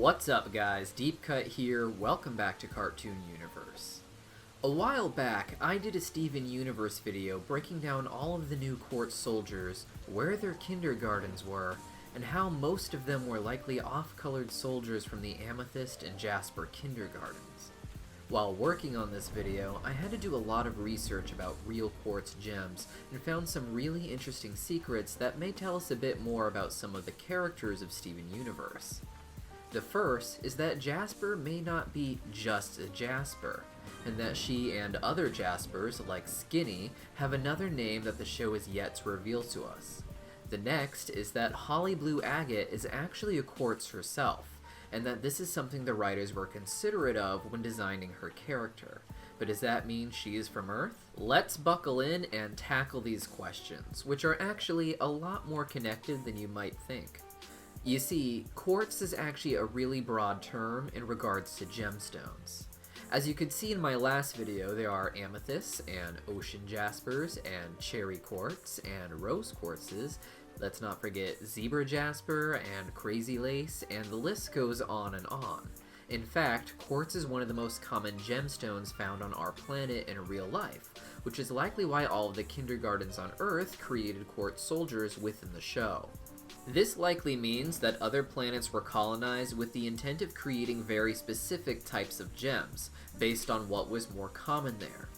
What's up guys, Deepcut here, welcome back to Cartoon Universe. A while back, I did a Steven Universe video breaking down all of the new Quartz Soldiers, where their kindergartens were, and how most of them were likely off-colored soldiers from the Amethyst and Jasper kindergartens. While working on this video, I had to do a lot of research about real quartz gems and found some really interesting secrets that may tell us a bit more about some of the characters of Steven Universe. The first is that Jasper may not be just a Jasper, and that she and other Jaspers, like Skinny, have another name that the show is yet to reveal to us. The next is that Holly Blue Agate is actually a quartz herself, and that this is something the writers were considerate of when designing her character. But does that mean she is from Earth? Let's buckle in and tackle these questions, which are actually a lot more connected than you might think. You see, quartz is actually a really broad term in regards to gemstones. As you could see in my last video, there are amethysts and ocean jaspers and cherry quartz and rose quartzes. Let's not forget zebra jasper and crazy lace, and the list goes on and on. In fact, quartz is one of the most common gemstones found on our planet in real life, which is likely why all of the kindergartens on Earth created Quartz Soldiers within the show. This likely means that other planets were colonized with the intent of creating very specific types of gems, based on what was more common there.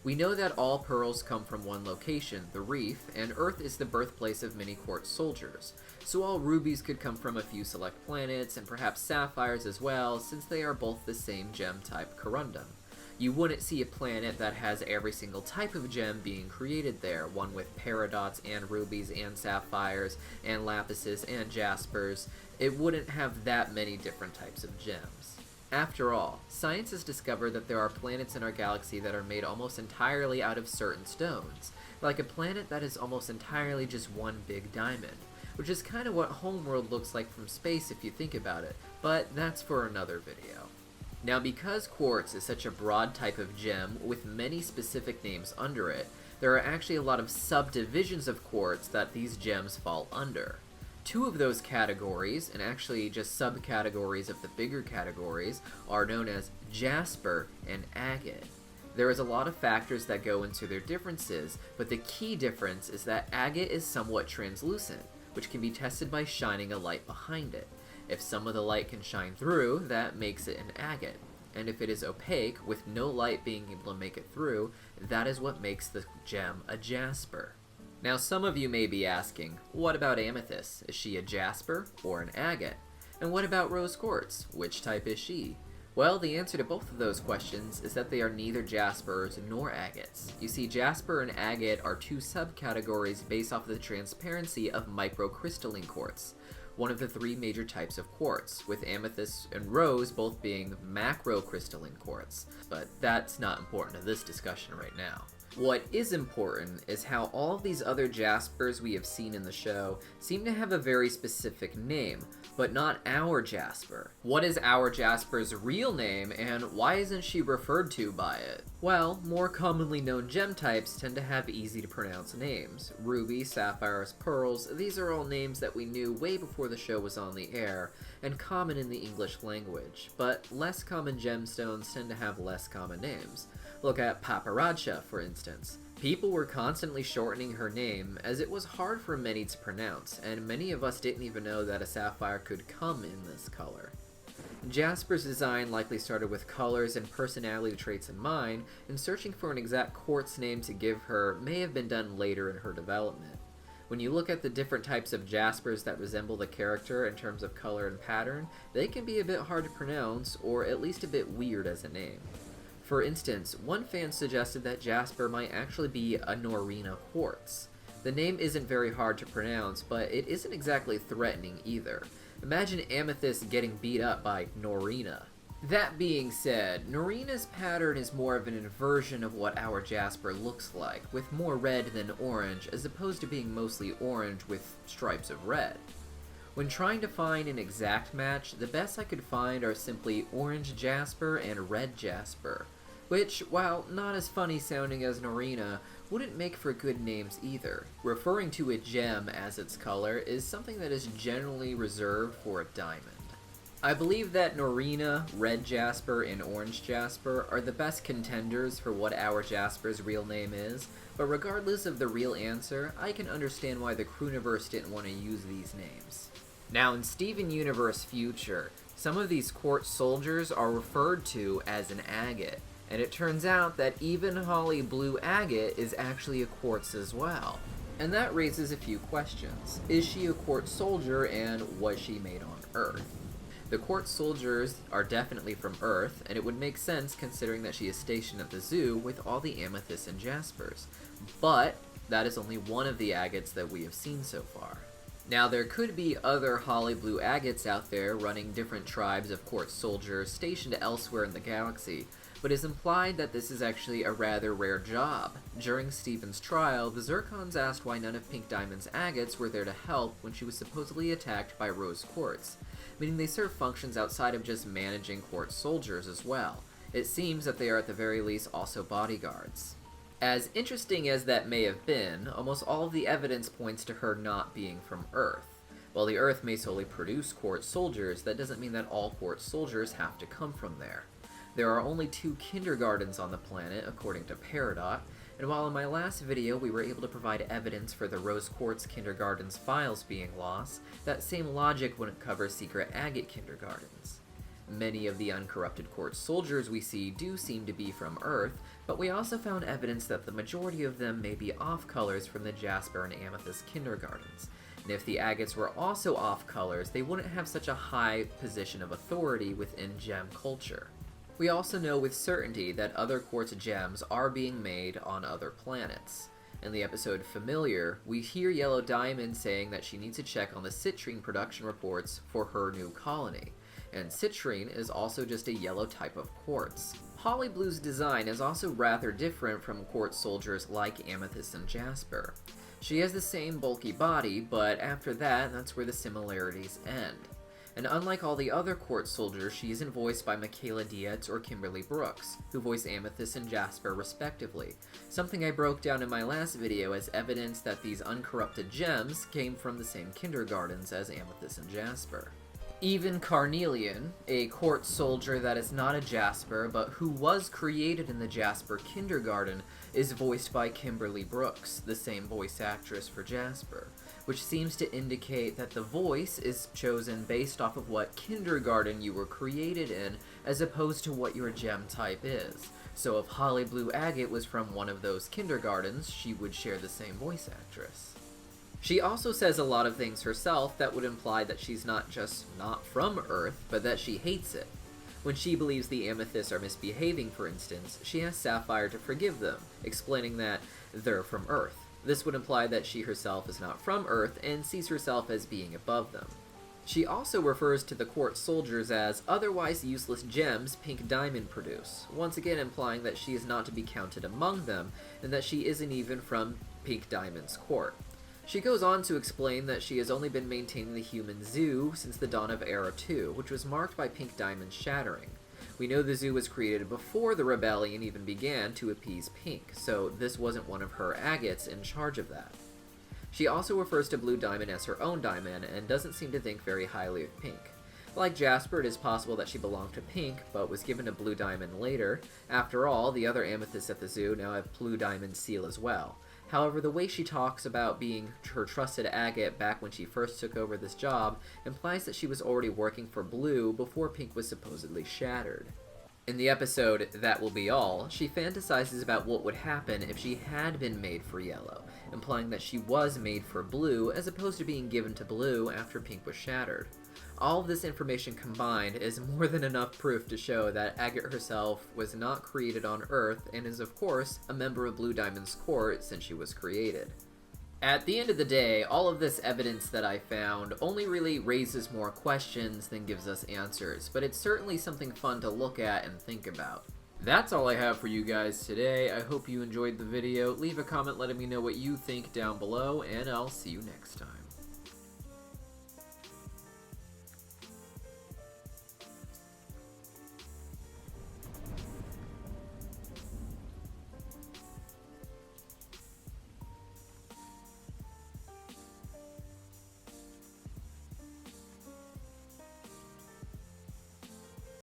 We know that all pearls come from one location, the Reef, and Earth is the birthplace of many Quartz Soldiers, so all rubies could come from a few select planets, and perhaps sapphires as well, since they are both the same gem type corundum. You wouldn't see a planet that has every single type of gem being created there, one with paradots and rubies and sapphires and lapises and jaspers. It wouldn't have that many different types of gems. After all, science has discovered that there are planets in our galaxy that are made almost entirely out of certain stones, like a planet that is almost entirely just one big diamond, which is kind of what Homeworld looks like from space if you think about it, but that's for another video. Now, because quartz is such a broad type of gem with many specific names under it, there are actually a lot of subdivisions of quartz that these gems fall under. Two of those categories, and actually just subcategories of the bigger categories, are known as jasper and agate. There is a lot of factors that go into their differences, but the key difference is that agate is somewhat translucent, which can be tested by shining a light behind it. If some of the light can shine through, that makes it an agate. And if it is opaque, with no light being able to make it through, that is what makes the gem a jasper. Now some of you may be asking, what about amethyst? Is she a jasper or an agate? And what about rose quartz? Which type is she? Well, the answer to both of those questions is that they are neither jaspers nor agates. You see, jasper and agate are two subcategories based off of the transparency of microcrystalline quartz, one of the three major types of quartz, with amethyst and rose both being macrocrystalline quartz. But that's not important to this discussion right now. What is important is how all of these other jaspers we have seen in the show seem to have a very specific name, but not our Jasper. What is our Jasper's real name, and why isn't she referred to by it? Well, more commonly known gem types tend to have easy to pronounce names. Ruby, sapphires, pearls, these are all names that we knew way before the show was on the air, and common in the English language, but less common gemstones tend to have less common names. Look at Paparacha, for instance. People were constantly shortening her name, as it was hard for many to pronounce, and many of us didn't even know that a sapphire could come in this color. Jasper's design likely started with colors and personality traits in mind, and searching for an exact quartz name to give her may have been done later in her development. When you look at the different types of jaspers that resemble the character in terms of color and pattern, they can be a bit hard to pronounce, or at least a bit weird as a name. For instance, one fan suggested that Jasper might actually be a Norina quartz. The name isn't very hard to pronounce, but it isn't exactly threatening either. Imagine Amethyst getting beat up by Norina. That being said, Norina's pattern is more of an inversion of what our Jasper looks like, with more red than orange, as opposed to being mostly orange with stripes of red. When trying to find an exact match, the best I could find are simply orange jasper and red jasper, which, while not as funny sounding as Norina, wouldn't make for good names either. Referring to a gem as its color is something that is generally reserved for a diamond. I believe that Norina, Red Jasper, and Orange Jasper are the best contenders for what our Jasper's real name is, but regardless of the real answer, I can understand why the Crewniverse didn't want to use these names. Now in Steven Universe Future, some of these Quartz Soldiers are referred to as an agate, and it turns out that even Holly Blue Agate is actually a quartz as well. And that raises a few questions. Is she a Quartz Soldier, and was she made on Earth? The Quartz Soldiers are definitely from Earth, and it would make sense considering that she is stationed at the zoo with all the Amethysts and Jaspers. But that is only one of the agates that we have seen so far. Now there could be other Holly Blue Agates out there running different tribes of Quartz Soldiers stationed elsewhere in the galaxy, but it is implied that this is actually a rather rare job. During Steven's trial, the Zircons asked why none of Pink Diamond's agates were there to help when she was supposedly attacked by Rose Quartz, meaning they serve functions outside of just managing Quartz Soldiers as well. It seems that they are at the very least also bodyguards. As interesting as that may have been, almost all of the evidence points to her not being from Earth. While the Earth may solely produce Quartz Soldiers, that doesn't mean that all Quartz Soldiers have to come from there. There are only 2 kindergartens on the planet, according to Peridot, and while in my last video we were able to provide evidence for the Rose Quartz kindergarten's files being lost, that same logic wouldn't cover secret agate kindergartens. Many of the uncorrupted Quartz Soldiers we see do seem to be from Earth, but we also found evidence that the majority of them may be off-colors from the Jasper and Amethyst kindergartens. And if the agates were also off-colors, they wouldn't have such a high position of authority within gem culture. We also know with certainty that other quartz gems are being made on other planets. In the episode Familiar, we hear Yellow Diamond saying that she needs to check on the citrine production reports for her new colony, and citrine is also just a yellow type of quartz. Holly Blue's design is also rather different from Quartz Soldiers like Amethyst and Jasper. She has the same bulky body, but after that, that's where the similarities end. And unlike all the other Quartz Soldiers, she isn't voiced by Michaela Dietz or Kimberly Brooks, who voice Amethyst and Jasper respectively, something I broke down in my last video as evidence that these uncorrupted gems came from the same kindergartens as Amethyst and Jasper. Even Carnelian, a Quartz Soldier that is not a Jasper, but who was created in the Jasper kindergarten, is voiced by Kimberly Brooks, the same voice actress for Jasper, which seems to indicate that the voice is chosen based off of what kindergarten you were created in, as opposed to what your gem type is. So if Holly Blue Agate was from one of those kindergartens, she would share the same voice actress. She also says a lot of things herself that would imply that she's not just not from Earth, but that she hates it. When she believes the Amethysts are misbehaving, for instance, she asks Sapphire to forgive them, explaining that they're from Earth. This would imply that she herself is not from Earth and sees herself as being above them. She also refers to the Quartz Soldiers as otherwise useless gems Pink Diamond produce, once again implying that she is not to be counted among them, and that she isn't even from Pink Diamond's court. She goes on to explain that she has only been maintaining the human zoo since the dawn of Era 2, which was marked by Pink Diamond's shattering. We know the zoo was created before the rebellion even began to appease Pink, so this wasn't one of her agates in charge of that. She also refers to Blue Diamond as her own diamond, and doesn't seem to think very highly of Pink. Like Jasper, it is possible that she belonged to Pink, but was given a Blue Diamond later. After all, the other amethysts at the zoo now have Blue Diamond's seal as well. However, the way she talks about being her trusted agate back when she first took over this job implies that she was already working for Blue before Pink was supposedly shattered. In the episode That Will Be All, she fantasizes about what would happen if she had been made for Yellow, implying that she was made for Blue as opposed to being given to Blue after Pink was shattered. All of this information combined is more than enough proof to show that Agate herself was not created on Earth and is of course a member of Blue Diamond's court since she was created. At the end of the day, all of this evidence that I found only really raises more questions than gives us answers, but it's certainly something fun to look at and think about. That's all I have for you guys today. I hope you enjoyed the video. Leave a comment letting me know what you think down below, and I'll see you next time.